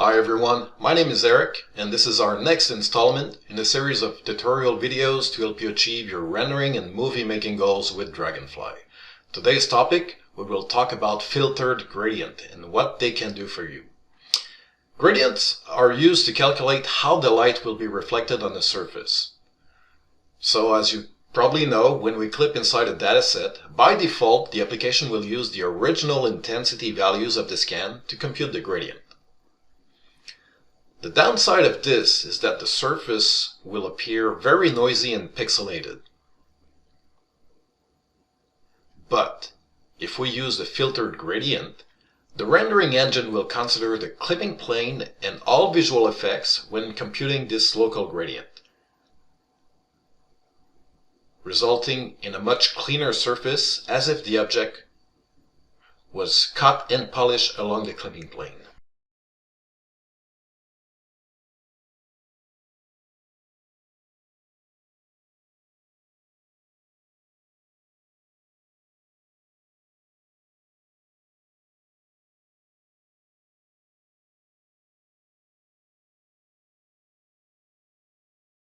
Hi everyone, my name is Eric and this is our next installment in a series of tutorial videos to help you achieve your rendering and movie making goals with Dragonfly. Today's topic, we will talk about filtered gradient and what they can do for you. Gradients are used to calculate how the light will be reflected on the surface. So as you probably know, when we clip inside a dataset, by default the application will use the original intensity values of the scan to compute the gradient. The downside of this is that the surface will appear very noisy and pixelated. But if we use the filtered gradient, the rendering engine will consider the clipping plane and all visual effects when computing this local gradient, resulting in a much cleaner surface as if the object was cut and polished along the clipping plane.